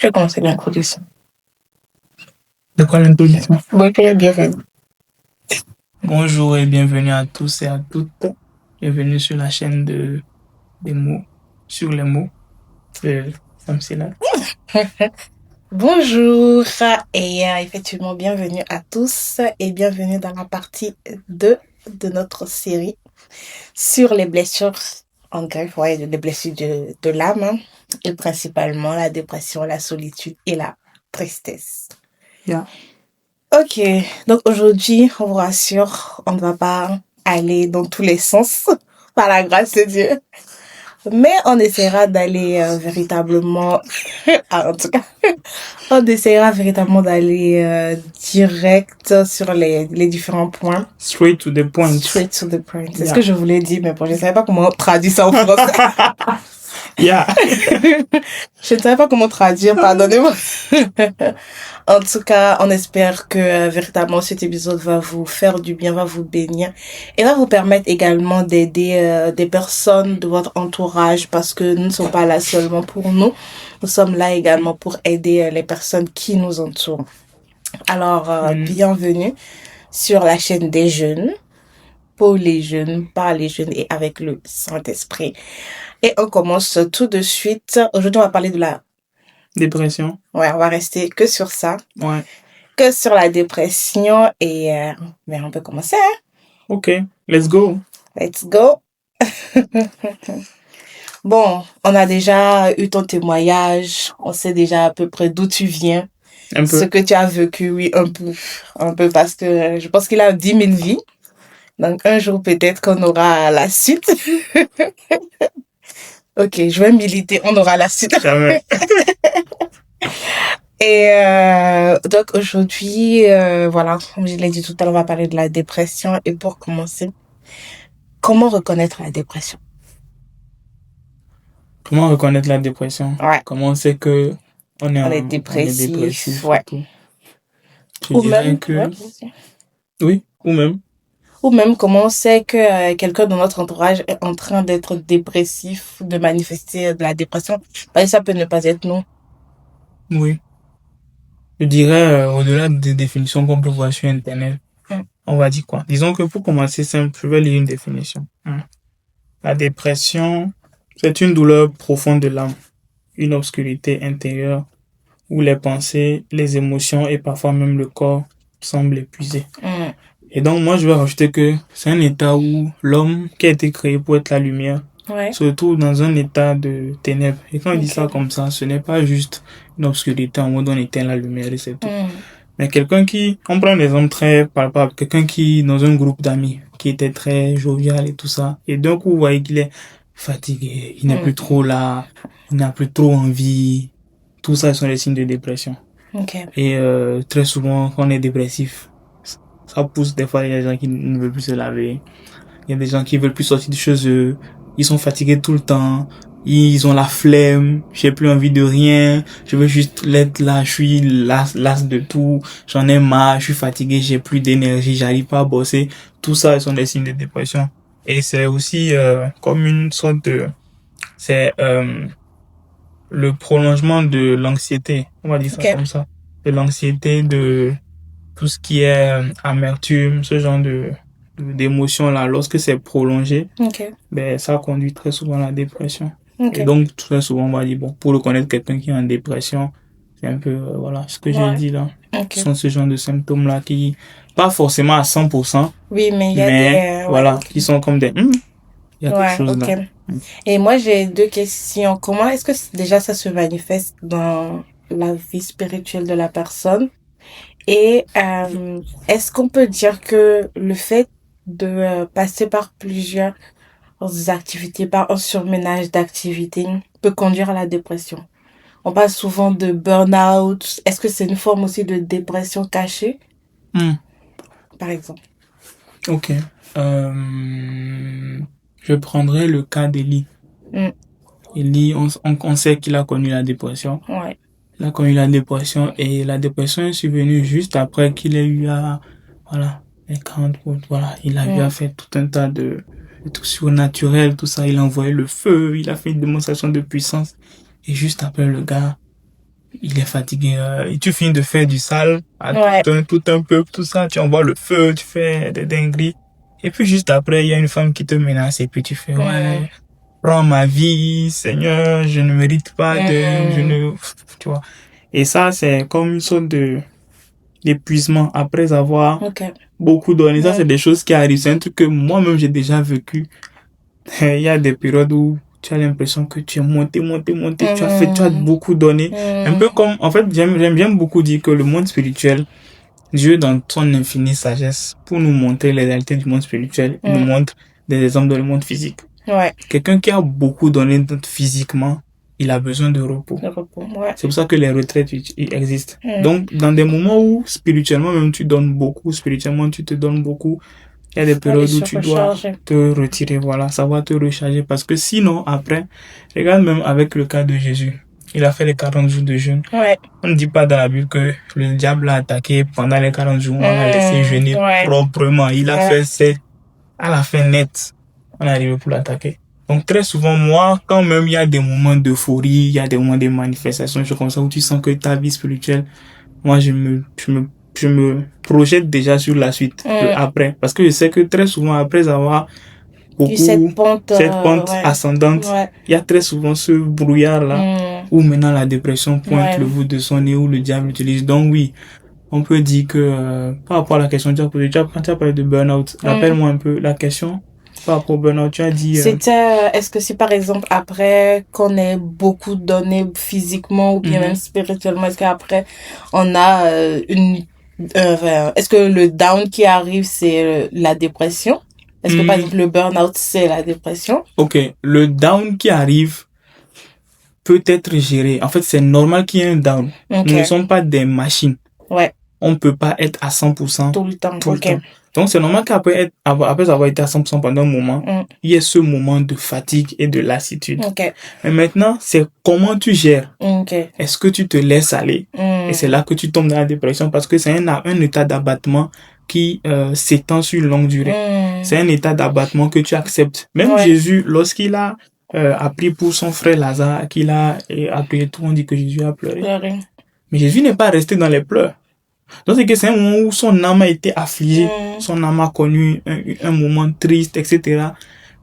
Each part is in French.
Je vais commencer l'introduction. De quoi l'introduction? Bienvenue. Bonjour et bienvenue à tous et à toutes. Bienvenue sur la chaîne des mots, sur les mots de Samsila. Bonjour et effectivement bienvenue à tous et bienvenue dans la partie 2 de notre série sur les blessures en greffe, les blessures de l'âme, hein, et principalement la dépression, la solitude et la tristesse. Yeah. Ok, donc aujourd'hui, on vous rassure, on ne va pas aller dans tous les sens, par la grâce de Dieu. Mais on essaiera d'aller véritablement, en tout cas, on essaiera véritablement d'aller direct sur les différents points. Straight to the point. Straight to the point. C'est Yeah. ce que je voulais dire, mais bon, je ne savais pas comment traduire ça en français. Yeah. Je ne savais pas comment traduire, pardonnez-moi. En tout cas, on espère que véritablement cet épisode va vous faire du bien, va vous bénir et va vous permettre également d'aider des personnes de votre entourage parce que nous ne sommes pas là seulement pour nous. Nous sommes là également pour aider les personnes qui nous entourent. Alors, bienvenue sur la chaîne des jeunes, pour les jeunes, par les jeunes et avec le Saint-Esprit. Et on commence tout de suite. Aujourd'hui, on va parler de la Dépression. Ouais, on va rester que sur ça. Ouais. Que sur la dépression et on peut commencer. Hein? Ok, let's go. Let's go. Bon, on a déjà eu ton témoignage. On sait déjà à peu près d'où tu viens. Un peu. Ce que tu as vécu, oui, un peu parce que je pense qu'il a 10 000 vies. Donc un jour peut-être qu'on aura la suite. Ok, je vais militer, on aura la suite. Jamais. Et donc aujourd'hui, voilà, comme je l'ai dit tout à l'heure, on va parler de la dépression. Et pour commencer, comment reconnaître la dépression? Comment reconnaître la dépression? Ouais. Comment on sait que on est dépressif, ouais. Je dirais que... Ouais. Oui, ou même. Ou même comment on sait que quelqu'un de notre entourage est en train d'être dépressif, de manifester de la dépression. Parce que ça peut ne pas être nous. Oui. Je dirais, au-delà des définitions qu'on peut voir sur Internet, on va dire quoi? Disons que pour commencer simple, je vais lire une définition. La dépression, c'est une douleur profonde de l'âme, une obscurité intérieure où les pensées, les émotions et parfois même le corps semblent épuisés. Et donc, moi, je vais rajouter que c'est un état où l'homme qui a été créé pour être la lumière se retrouve dans un état de ténèbres. Et quand on dit ça comme ça, ce n'est pas juste une obscurité en mode on éteint la lumière et c'est tout. Mais quelqu'un qui, on prend un exemple très palpable, quelqu'un qui, dans un groupe d'amis, qui était très jovial et tout ça, et d'un coup, vous voyez qu'il est fatigué, il n'est plus trop là, il n'a plus trop envie. Tout ça, ce sont des signes de dépression. Et très souvent, quand on est dépressif, ça pousse des fois, il y a des gens qui ne veulent plus se laver, il y a des gens qui veulent plus sortir de chez eux, ils sont fatigués tout le temps, ils ont la flemme, j'ai plus envie de rien, je veux juste être là, je suis las de tout, j'en ai marre, je suis fatigué, j'ai plus d'énergie, j'arrive pas à bosser. Tout ça, ce sont des signes de dépression. Et c'est aussi comme une sorte de... C'est le prolongement de l'anxiété, on va dire ça comme ça. De l'anxiété, de tout ce qui est amertume, ce genre d'émotions là, lorsque c'est prolongé, ben ça conduit très souvent à la dépression. Et donc très souvent on va dire bon, pour reconnaître quelqu'un qui est en dépression, c'est un peu voilà ce que j'ai dit là. Ce sont ce genre de symptômes là qui pas forcément à 100%, oui, mais il y a des voilà, qui sont comme des il y a quelque chose là. Et moi j'ai 2 questions. Comment est-ce que déjà ça se manifeste dans la vie spirituelle de la personne? Et est-ce qu'on peut dire que le fait de passer par plusieurs activités, par un surménage d'activités, peut conduire à la dépression? On parle souvent de burn-out. Est-ce que c'est une forme aussi de dépression cachée? Par exemple. Ok. Je prendrai le cas d'Élie. Élie, on sait qu'il a connu la dépression. Ouais. Il a connu la dépression et la dépression est survenue juste après qu'il ait eu à, voilà, les 40 voilà, il a eu à faire tout un tas de trucs surnaturels, tout ça, il a envoyé le feu, il a fait une démonstration de puissance et juste après le gars, il est fatigué. Et tu finis de faire du sale à Ouais. tout un peuple, tout ça. Tu envoies le feu, tu fais des dingueries. Et puis juste après, il y a une femme qui te menace et puis tu fais, ouais, prends ma vie, Seigneur, je ne mérite pas tu vois. Et ça, c'est comme une sorte d'épuisement après avoir beaucoup donné. Ça, c'est des choses qui arrivent. C'est un truc que moi-même, j'ai déjà vécu. Il y a des périodes où tu as l'impression que tu es monté, tu as beaucoup donné. Un peu comme, en fait, j'aime bien beaucoup dire que le monde spirituel, Dieu, dans son infinie sagesse, pour nous montrer les réalités du monde spirituel, il nous montre des exemples dans le monde physique. Ouais. Quelqu'un qui a beaucoup donné physiquement, il a besoin de repos. C'est pour ça que les retraites existent. Donc, dans des moments où spirituellement même tu donnes beaucoup, spirituellement tu te donnes beaucoup, il y a des périodes où tu dois te retirer, voilà, ça va te recharger. Parce que sinon, après, regarde même avec le cas de Jésus. Il a fait les 40 jours de jeûne. Ouais. On ne dit pas dans la Bible que le diable l'a attaqué pendant les 40 jours. On l'a laissé jeûner proprement. Il a fait à la fin net. On est arrivé pour l'attaquer. Donc très souvent, moi, quand même il y a des moments d'euphorie, il y a des moments de manifestations, choses comme ça, où tu sens que ta vie spirituelle, moi je me projette déjà sur la suite, après. Parce que je sais que très souvent, après avoir beaucoup, cette pente ascendante, il y a très souvent ce brouillard-là, où maintenant la dépression pointe le bout de son nez, où le diable utilise. Donc oui, on peut dire que, par rapport à la question que tu as posée, quand tu as parlé de burn-out, rappelle-moi un peu la question. Par rapport au burn-out, tu as dit... C'était, est-ce que si par exemple après qu'on ait beaucoup donné physiquement ou bien même spirituellement, est-ce qu'après on a est-ce que le down qui arrive c'est la dépression? Est-ce que par exemple le burn-out c'est la dépression? Ok, le down qui arrive peut être géré. En fait, c'est normal qu'il y ait un down. Nous ne sommes pas des machines. Ouais. On ne peut pas être à 100% tout le temps. Donc, c'est normal qu'après avoir été à 100% pendant un moment, il y ait ce moment de fatigue et de lassitude. Mais maintenant, c'est comment tu gères. Est-ce que tu te laisses aller? Et c'est là que tu tombes dans la dépression parce que c'est un état d'abattement qui s'étend sur une longue durée. C'est un état d'abattement que tu acceptes. Même Jésus, lorsqu'il a appris pour son frère Lazare, qu'il a appris, tout le monde dit que Jésus a pleuré. Mais Jésus n'est pas resté dans les pleurs. Donc c'est un moment où son âme a été affligée, son âme a connu un moment triste, etc.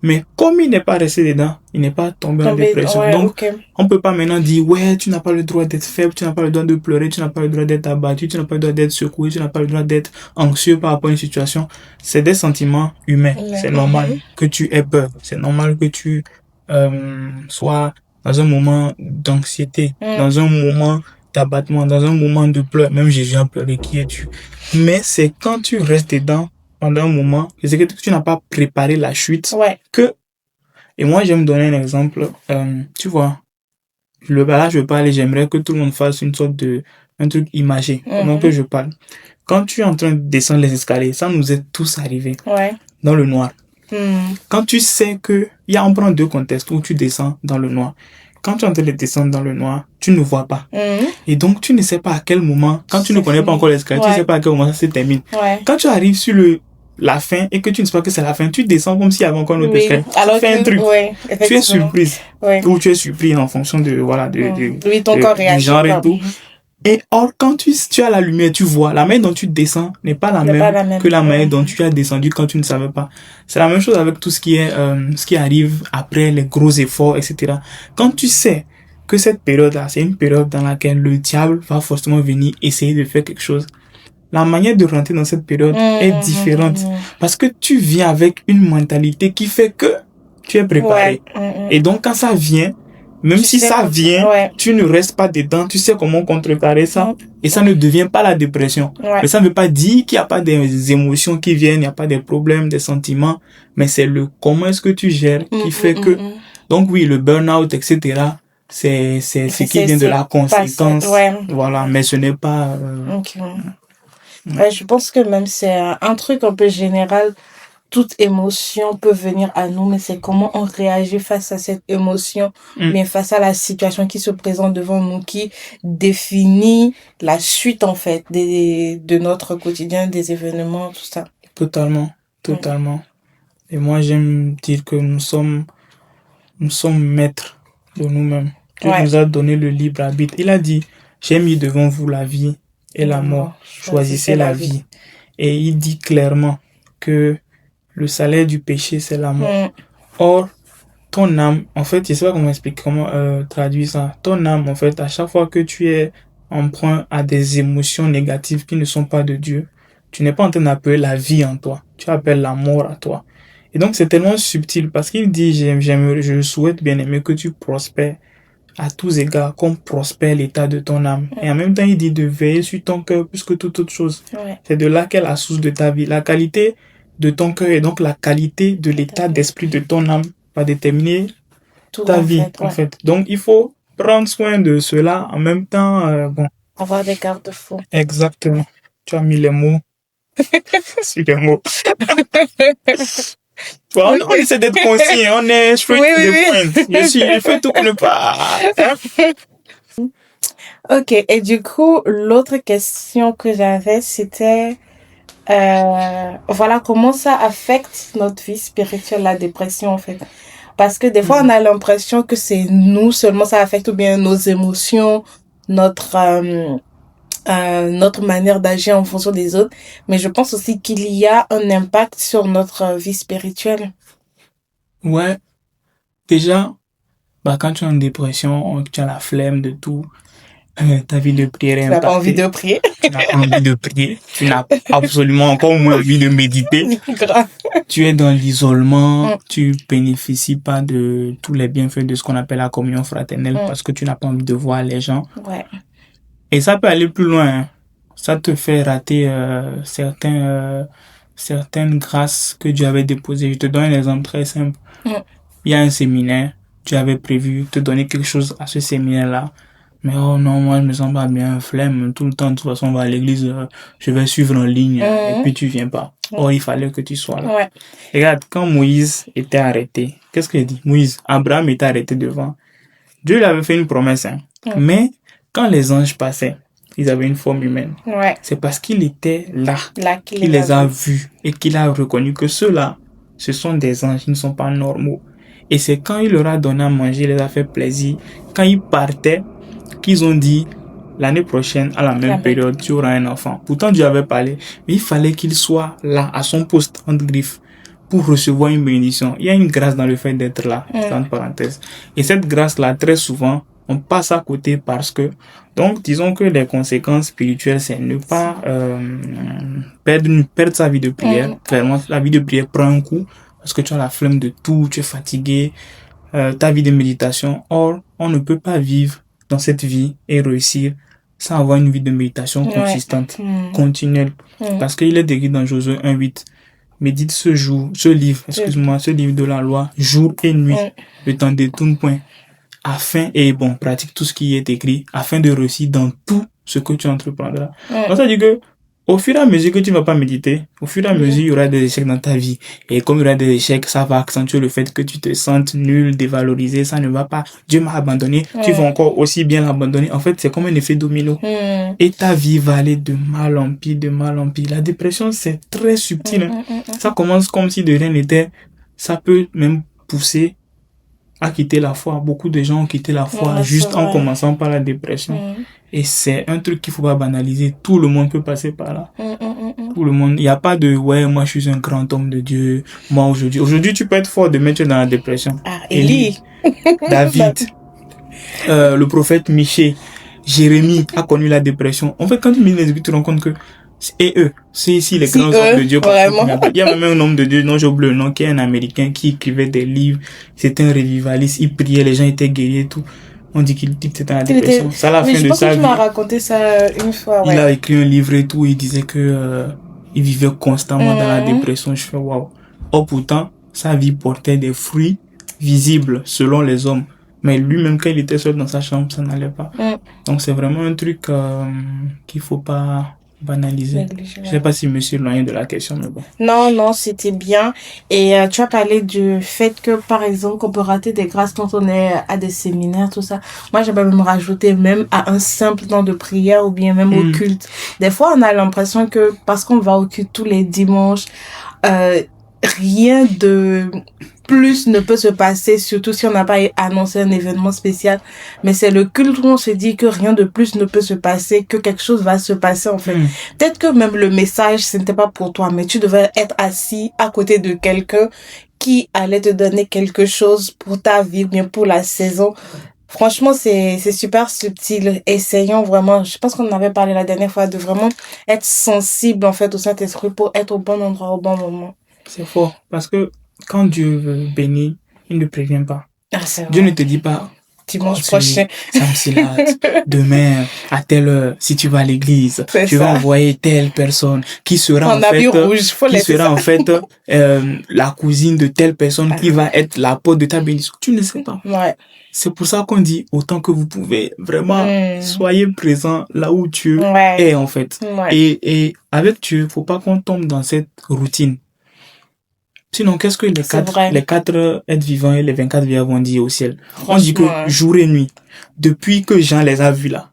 Mais comme il n'est pas resté dedans, il n'est pas tombé en dépression. Donc on peut pas maintenant dire ouais, tu n'as pas le droit d'être faible, tu n'as pas le droit de pleurer, tu n'as pas le droit d'être abattu, tu n'as pas le droit d'être secoué, tu n'as pas le droit d'être anxieux par rapport à une situation. C'est des sentiments humains. C'est normal que tu aies peur. C'est normal que tu sois dans un moment d'anxiété, dans un moment d'abattement, dans un moment de pleurs. Même Jésus a pleuré, qui es-tu? Mais c'est quand tu restes dedans pendant un moment, c'est que tu n'as pas préparé la chute, que... Et moi, j'aime donner un exemple. Tu vois, là, je parle et j'aimerais que tout le monde fasse une sorte un truc imagé, pendant que je parle. Quand tu es en train de descendre les escaliers, ça nous est tous arrivé, dans le noir. Quand tu sais que, on prend deux contextes où tu descends dans le noir. Quand tu es en train de descendre dans le noir, tu ne vois pas. Et donc, tu ne sais pas à quel moment, quand tu ne connais pas encore l'escalier, tu ne sais pas à quel moment ça se termine. Quand tu arrives sur la fin et que tu ne sais pas que c'est la fin, tu descends comme s'il y avait encore un autre escalier. Alors tu fais un truc. Tu es surprise. Ou tu es surpris en fonction de, ton corps réagit, du genre et tout. Et or, quand tu as la lumière, tu vois, la manière dont tu descends n'est pas la même que la manière dont tu as descendu quand tu ne savais pas. C'est la même chose avec tout ce qui arrive après les gros efforts, etc. Quand tu sais que cette période-là, c'est une période dans laquelle le diable va forcément venir essayer de faire quelque chose, la manière de rentrer dans cette période est différente. Parce que tu viens avec une mentalité qui fait que tu es préparé. Et donc, quand ça vient, même si ça vient, tu ne restes pas dedans, tu sais comment contrecarrer ça, et ça ne devient pas la dépression. Mais ça ne veut pas dire qu'il n'y a pas des émotions qui viennent, il n'y a pas des problèmes, des sentiments, mais c'est le comment est-ce que tu gères qui fait que... Donc oui, le burn-out, etc., c'est ce qui vient de la conséquence. Voilà, mais ce n'est pas... je pense que même c'est un truc un peu général. Toute émotion peut venir à nous, mais c'est comment on réagit face à cette émotion, mais face à la situation qui se présente devant nous, qui définit la suite, en fait, de notre quotidien, des événements, tout ça. Totalement. Et moi, j'aime dire que nous sommes maîtres de nous-mêmes. Dieu nous a donné le libre arbitre. Il a dit, j'ai mis devant vous la vie et la mort. Choisissez la vie. Et il dit clairement que le salaire du péché, c'est la mort. Or, ton âme, en fait, je sais pas comment traduire ça. Ton âme, en fait, à chaque fois que tu es emprunt à des émotions négatives qui ne sont pas de Dieu, tu n'es pas en train d'appeler la vie en toi. Tu appelles la mort à toi. Et donc, c'est tellement subtil parce qu'il dit, je souhaite bien aimer que tu prospères à tous égards, comme prospère l'état de ton âme. Et en même temps, il dit de veiller sur ton cœur plus que toute autre chose. C'est de là qu'est la source de ta vie. La qualité de ton cœur et donc la qualité de l'état d'esprit de ton âme va déterminer ta vie, en fait. Donc, il faut prendre soin de cela en même temps, avoir des garde-fous. Exactement. Tu as mis les mots sur les mots. On essaie d'être conscient, on est straight to the point. Je fais tout pour ne pas. Ok, et du coup, l'autre question que j'avais, c'était voilà, comment ça affecte notre vie spirituelle, la dépression, en fait. Parce que des fois, on a l'impression que c'est nous seulement ça affecte, ou bien nos émotions, notre manière d'agir en fonction des autres. Mais je pense aussi qu'il y a un impact sur notre vie spirituelle. Ouais. Déjà, quand tu es en dépression, tu as la flemme de tout. Ta vie de prière est impactée. Tu n'as pas envie de prier. Tu n'as pas envie de prier. Tu n'as absolument encore moins envie de méditer. Grave. Tu es dans l'isolement. Tu bénéficies pas de tous les bienfaits de ce qu'on appelle la communion fraternelle parce que tu n'as pas envie de voir les gens. Ouais. Et ça peut aller plus loin. Hein. Ça te fait rater certaines grâces que Dieu avait déposées. Je te donne un exemple très simple. Il y a un séminaire. Tu avais prévu te donner quelque chose à ce séminaire-là. Mais oh non, moi je me sens pas bien, flemme, tout le temps, de toute façon on va à l'église, je vais suivre en ligne, et puis tu viens pas. Oh, il fallait que tu sois là. Ouais. Regarde, quand Moïse était arrêté, qu'est-ce qu'il dit? Abraham était arrêté devant. Dieu lui avait fait une promesse, hein. Mais quand les anges passaient, ils avaient une forme humaine. Ouais. C'est parce qu'il était là qu'il les a vus et qu'il a reconnu que ceux-là, ce sont des anges, ils ne sont pas normaux. Et c'est quand il leur a donné à manger, il les a fait plaisir, quand ils partaient, qu'ils ont dit, l'année prochaine, à la même période, tu auras un enfant. Pourtant, Dieu avait parlé, mais il fallait qu'il soit là, à son poste, entre griffes, pour recevoir une bénédiction. Il y a une grâce dans le fait d'être là, entre parenthèses. Et cette grâce-là, très souvent, on passe à côté parce que, donc, disons que les conséquences spirituelles, c'est ne pas perdre sa vie de prière. Clairement, la vie de prière prend un coup parce que tu as la flemme de tout, tu es fatigué, ta vie de méditation. Or, on ne peut pas vivre dans cette vie et réussir sans avoir une vie de méditation consistante, continuelle. Parce qu'il est écrit dans Josué 1:8, médite ce livre de la loi, jour et nuit, ne t'en détourne point, pratique tout ce qui est écrit, afin de réussir dans tout ce que tu entreprendras. Donc ça dit que, au fur et à mesure que tu ne vas pas méditer, au fur et à mesure, il y aura des échecs dans ta vie. Et comme il y aura des échecs, ça va accentuer le fait que tu te sentes nul, dévalorisé, ça ne va pas. Dieu m'a abandonné, tu vas encore aussi bien l'abandonner. En fait, c'est comme un effet domino. Et ta vie va aller de mal en pire, de mal en pire. La dépression, c'est très subtil. Ça commence comme si de rien n'était. Ça peut même pousser à quitter la foi. Beaucoup de gens ont quitté la foi juste en commençant par la dépression. Et c'est un truc qu'il faut pas banaliser. Tout le monde peut passer par là. Tout le monde. Il n'y a pas de, moi je suis un grand homme de Dieu. Moi aujourd'hui tu peux être fort de mettre dans la dépression. Élie. David. Le prophète Michée. Jérémie a connu la dépression. En fait, quand tu lis les Écritures, tu te rends compte que c'est ici les grands hommes de Dieu. Vraiment. Il y a même un homme de Dieu, non, j'ai oublié le nom, qui est un Américain, qui écrivait des livres. C'était un revivaliste, il priait, les gens étaient guéris et tout. On dit qu'il était dans la dépression. Ça, à la fin de sa vie. Je pense que tu m'as raconté ça une fois, Il a écrit un livre et tout, il disait que, il vivait constamment dans la dépression. Je fais waouh. Oh, pourtant, sa vie portait des fruits visibles selon les hommes. Mais lui-même, quand il était seul dans sa chambre, ça n'allait pas. Donc, c'est vraiment un truc, qu'il faut pas banaliser. Je sais pas si me suis éloigné de la question, mais bon. Non, c'était bien. Et tu as parlé du fait que, par exemple, qu'on peut rater des grâces quand on est à des séminaires, tout ça. Moi, j'avais même rajouté même à un simple temps de prière ou bien même au culte. Des fois, on a l'impression que parce qu'on va au culte tous les dimanches, rien de plus ne peut se passer, surtout si on n'a pas annoncé un événement spécial. Mais c'est le culte où on se dit que rien de plus ne peut se passer, que quelque chose va se passer, en fait. Peut-être que même le message, ce n'était pas pour toi, mais tu devais être assis à côté de quelqu'un qui allait te donner quelque chose pour ta vie, bien pour la saison. Franchement, c'est super subtil. Essayons vraiment, je pense qu'on en avait parlé la dernière fois, de vraiment être sensible, en fait, au Saint-Esprit pour être au bon endroit, au bon moment. C'est fort. Parce que quand Dieu veut bénir, il ne prévient pas. Ah, c'est vrai. Dieu ne te dit pas, dimanche prochain, demain, à telle heure, si tu vas à l'église, tu vas envoyer telle personne qui sera en fait la cousine de telle personne qui va être la porte de ta bénédiction. Tu ne sais pas. Ouais. C'est pour ça qu'on dit autant que vous pouvez, vraiment, soyez présents là où Dieu est, en fait. Ouais. Et avec Dieu, faut pas qu'on tombe dans cette routine. Sinon, qu'est-ce que les 4 êtres vivants et les 24 vieillards vont dire au ciel? On dit que jour et nuit, depuis que Jean les a vus là,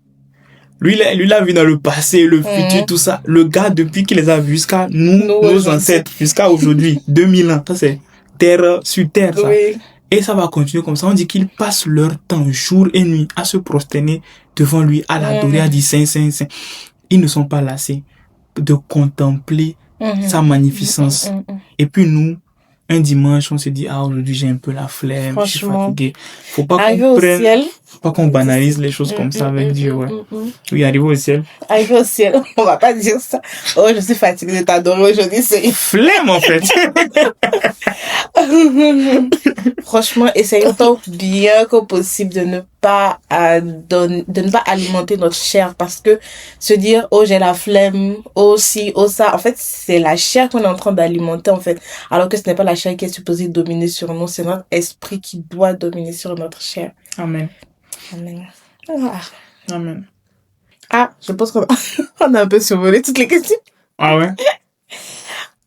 lui l'a vu dans le passé, le futur, tout ça. Le gars, depuis qu'il les a vus jusqu'à nos ancêtres, jusqu'à aujourd'hui, 2000 ans, ça c'est terre sur terre, ça. Oui. Et ça va continuer comme ça. On dit qu'ils passent leur temps, jour et nuit, à se prosterner devant lui, à l'adorer, à dire Saint, Saint, Saint. Ils ne sont pas lassés de contempler sa magnificence. Et puis nous, un dimanche, on se dit, aujourd'hui j'ai un peu la flemme, je suis fatigué. Faut pas qu'on banalise les choses comme ça avec Dieu, ouais. Oui, arriver au ciel. Arriver au ciel, on va pas dire ça. Oh, je suis fatiguée de t'adorer aujourd'hui, c'est flemme, en fait. Franchement, essayons tant bien que possible de ne pas alimenter notre chair, parce que se dire, oh, j'ai la flemme, oh, si, oh, ça, en fait, c'est la chair qu'on est en train d'alimenter, en fait, alors que ce n'est pas la chair qui est supposée dominer sur nous, c'est notre esprit qui doit dominer sur notre chair. Amen. Amen. Amen. Je pense qu'on a un peu survolé toutes les questions. Ah ouais?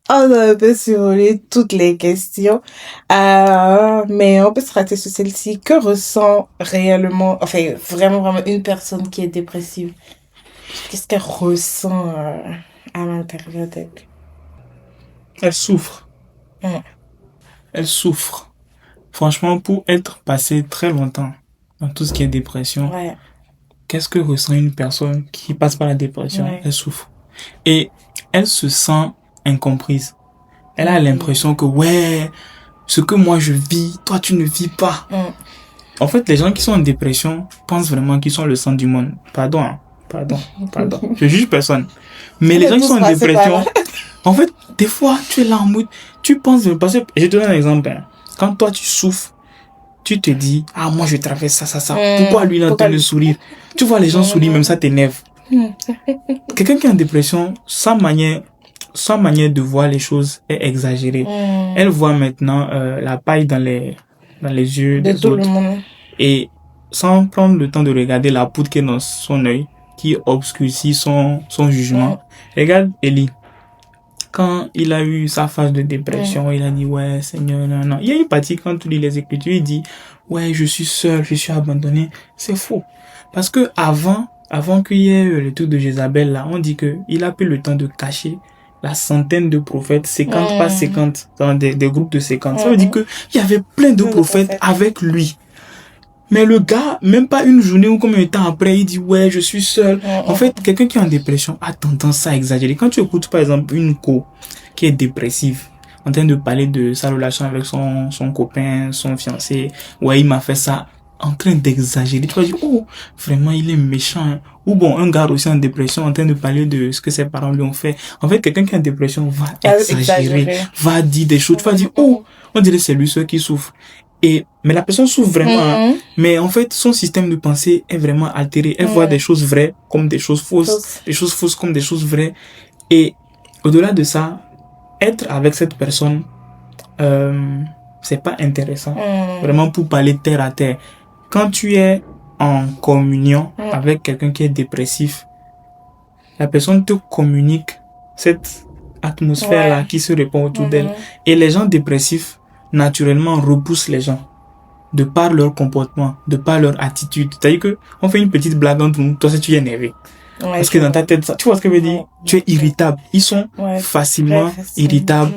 On a un peu survolé toutes les questions. Mais on peut se rater sur celle-ci. Que ressent réellement, enfin, vraiment une personne qui est dépressive? Qu'est-ce qu'elle ressent à l'intérieur d'elle? Elle souffre. Elle souffre. Franchement, pour être passé très longtemps dans tout ce qui est dépression, qu'est-ce que ressent une personne qui passe par la dépression? Elle souffre. Et elle se sent incomprise. Elle a l'impression que, ce que moi je vis, toi tu ne vis pas. En fait, les gens qui sont en dépression pensent vraiment qu'ils sont le centre du monde. Pardon. Je juge personne. Mais les gens qui sont en dépression, en fait, des fois, tu es là en mode, tu penses, parce que, je te donne un exemple, quand toi tu souffres, tu te dis, moi je traverse ça. Pourquoi lui il est en train de sourire? Tu vois les gens sourire, même ça t'énerve. Quelqu'un qui est en dépression, sa manière de voir les choses est exagérée. Elle voit maintenant la paille dans les yeux des autres. Et sans prendre le temps de regarder la poudre qui est dans son œil, qui obscurcit son jugement. Regarde Élie. Quand il a eu sa phase de dépression, il a dit, Seigneur, non. Il y a une partie, quand tu lis les Écritures, il dit, je suis seul, je suis abandonné. C'est faux. Parce que avant qu'il y ait le truc de Jézabel, là, on dit que il a pris le temps de cacher la centaine de prophètes, 50 par 50, dans des groupes de 50. Ça veut dire que il y avait plein de prophètes avec lui. Mais le gars, même pas une journée ou combien de temps après, il dit, je suis seul. En fait, quelqu'un qui est en dépression a tendance à exagérer. Quand tu écoutes, par exemple, une qui est dépressive, en train de parler de sa relation avec son copain, son fiancé, il m'a fait ça, en train d'exagérer. Tu vas dire, vraiment, il est méchant. Ou bon, un gars aussi en dépression, en train de parler de ce que ses parents lui ont fait. En fait, quelqu'un qui est en dépression va exagérer, va dire des choses. Tu vas dire, on dirait c'est lui seul qui souffre. Mais la personne souffre vraiment, mais en fait, son système de pensée est vraiment altéré. Elle voit des choses vraies comme des choses fausses, des choses fausses comme des choses vraies. Et au-delà de ça, être avec cette personne, c'est pas intéressant. Vraiment pour parler terre à terre. Quand tu es en communion avec quelqu'un qui est dépressif, la personne te communique cette atmosphère-là qui se répand autour d'elle. Et les gens dépressifs, naturellement, repoussent les gens de par leur comportement, de par leur attitude. C'est-à-dire que on fait une petite blague entre nous, toi, tu es énervé. Parce que dans ta tête, tu vois ce que je veux dire? Tu es irritable. Ils sont facilement irritables.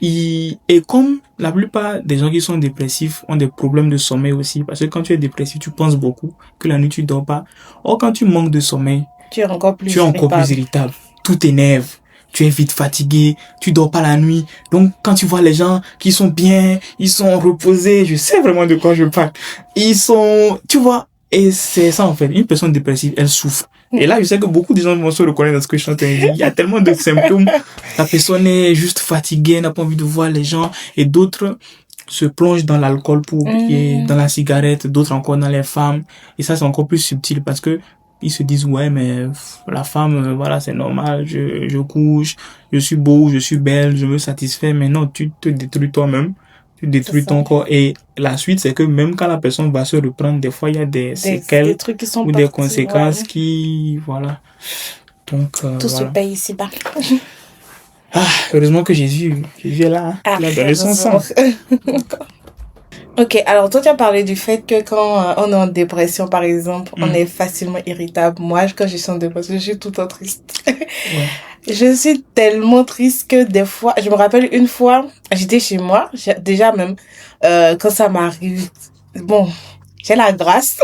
Et comme la plupart des gens qui sont dépressifs ont des problèmes de sommeil aussi, parce que quand tu es dépressif, tu penses beaucoup, que la nuit tu dors pas. Or, quand tu manques de sommeil, tu es encore plus irritable. Tout t'énerve. Tu es vite fatigué, tu dors pas la nuit. Donc, quand tu vois les gens qui sont bien, ils sont reposés, je sais vraiment de quoi je parle. Tu vois, et c'est ça en fait. Une personne dépressive, elle souffre. Et là, je sais que beaucoup de gens vont se reconnaître dans ce que je suis en train de dire. Il y a tellement de symptômes. La personne est juste fatiguée, n'a pas envie de voir les gens. Et d'autres se plongent dans l'alcool pour oublier, dans la cigarette, d'autres encore dans les femmes. Et ça, c'est encore plus subtil parce que ils se disent, ouais, mais la femme, voilà, c'est normal, je couche, je suis beau, je suis belle, je me satisfais. Mais non, tu te détruis toi-même. Tu détruis ton corps. Et la suite, c'est que même quand la personne va se reprendre, des fois, il y a des séquelles des trucs qui sont ou des conséquences qui, voilà. Donc, tout se paye ici-bas. Heureusement que Jésus est là. Il a donné son sang. Ok, alors toi tu as parlé du fait que quand on est en dépression par exemple, on est facilement irritable. Moi, quand je suis en dépression, je suis tout le temps triste. Ouais. Je suis tellement triste que des fois, je me rappelle une fois, j'étais chez moi, déjà même, quand ça m'arrive, bon, j'ai la grâce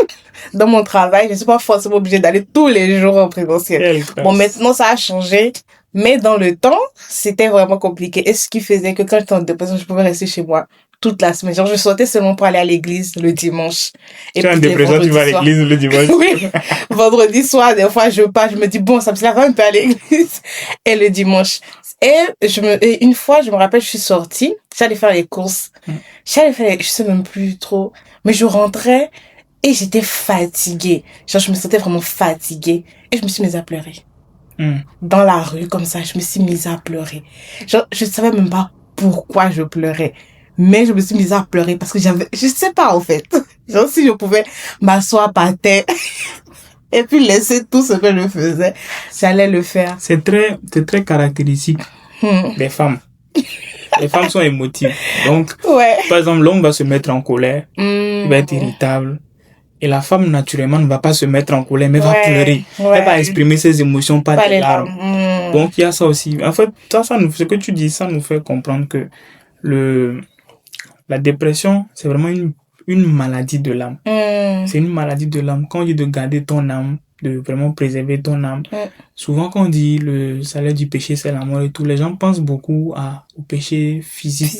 dans mon travail, je suis pas forcément obligée d'aller tous les jours en présentiel. Bon, maintenant ça a changé. Mais dans le temps, c'était vraiment compliqué. Et ce qui faisait que quand j'étais en dépression, je pouvais rester chez moi toute la semaine. Genre, je sortais seulement pour aller à l'église le dimanche. Et tu es en dépression, tu vas à l'église le dimanche. Oui. Vendredi soir, des fois, je pars, je me dis, bon, ça me lave un peu à l'église. Et le dimanche. Et une fois, je me rappelle, je suis sortie. J'allais faire les courses. Je sais même plus trop. Mais je rentrais et j'étais fatiguée. Genre, je me sentais vraiment fatiguée. Et je me suis mise à pleurer. Dans la rue, comme ça, je me suis mise à pleurer. Genre, je savais même pas pourquoi je pleurais. Mais je me suis mise à pleurer parce que je sais pas, en fait. Genre, si je pouvais m'asseoir par terre et puis laisser tout ce que je faisais, j'allais le faire. C'est très caractéristique des femmes. Les femmes sont émotives. Donc, par exemple, l'homme va se mettre en colère. Il va être irritable. Et la femme, naturellement, ne va pas se mettre en colère, mais va pleurer. Elle va exprimer ses émotions par des larmes. Donc, il y a ça aussi. En fait, ce que tu dis, ça nous fait comprendre que la dépression, c'est vraiment une maladie de l'âme. C'est une maladie de l'âme. Quand on dit de garder ton âme, de vraiment préserver ton âme, souvent quand on dit le salaire du péché, c'est la mort et tout, les gens pensent beaucoup au péché physique.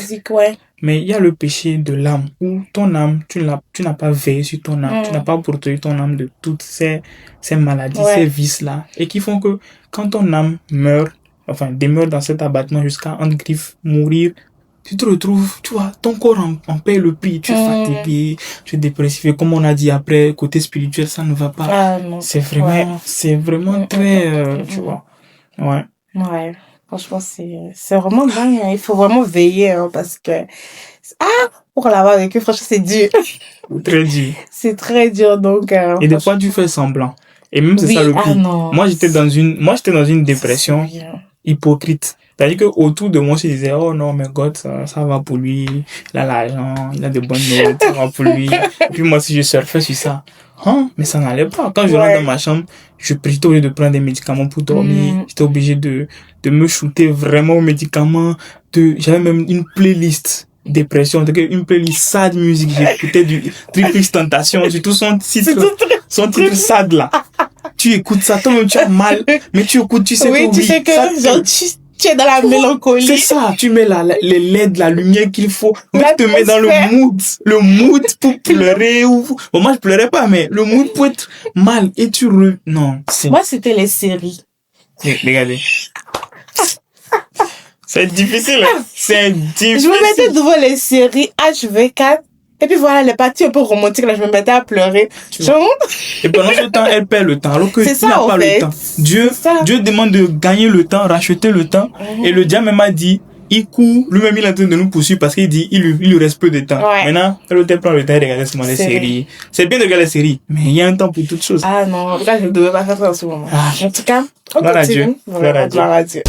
Mais il y a le péché de l'âme, où ton âme, tu n'as pas veillé sur ton âme, tu n'as pas protégé ton âme de toutes ces maladies, ces vices-là, et qui font que quand ton âme demeure dans cet abattement jusqu'à, entre griffes, mourir, tu te retrouves, tu vois, ton corps en paie le prix, tu es fatigué, tu es dépressif, et comme on a dit après, côté spirituel, ça ne va pas. C'est vraiment très, tu vois, Ouais. Franchement, c'est vraiment dingue. Il faut vraiment veiller, parce que, pour l'avoir vécu, franchement, c'est dur. Très dur. C'est très dur, donc, et des fois, tu fais semblant. Et même c'est ça le pire. Moi, j'étais dans une dépression hypocrite. C'est-à-dire que autour de moi, je disais, oh non, mais God, ça va pour lui. Il a l'argent, il a de bonnes notes, ça va pour lui. Et puis moi, si je surfais sur ça, mais ça n'allait pas. Quand je rentre dans ma chambre, j'étais obligé de prendre des médicaments pour dormir. J'étais obligé de me shooter vraiment aux médicaments. J'avais même une playlist dépression, une playlist sad music. J'écoutais du Triple Tentation, surtout son titre sad là. Tu écoutes ça, toi-même tu as mal, mais tu écoutes, tu sais tu sais que genre, tu es dans la mélancolie. C'est ça, tu mets les LED, la lumière qu'il faut. Tu te mets dans le mood pour pleurer. Bon, moi je pleurais pas, mais le mood pour être mal et non. Moi c'était les séries. Regardez. C'est difficile, hein? C'est difficile. Je me mettais devant les séries HV4. Et puis voilà, les parties un peu romantiques, là, je me mettais à pleurer. Et pendant ce temps, elle perd le temps. Alors que tu n'as pas le temps. Dieu demande de gagner le temps, racheter le temps. Et le diable m'a dit, il court, lui-même il est en train de nous poursuivre parce qu'il dit, il lui reste peu de temps. Maintenant, elle prend le temps de regarder seulement les séries. C'est bien de regarder les séries, mais il y a un temps pour toutes choses. Non, en tout cas, je ne devais pas faire ça en ce moment. En tout cas, on continue. Gloire à Dieu.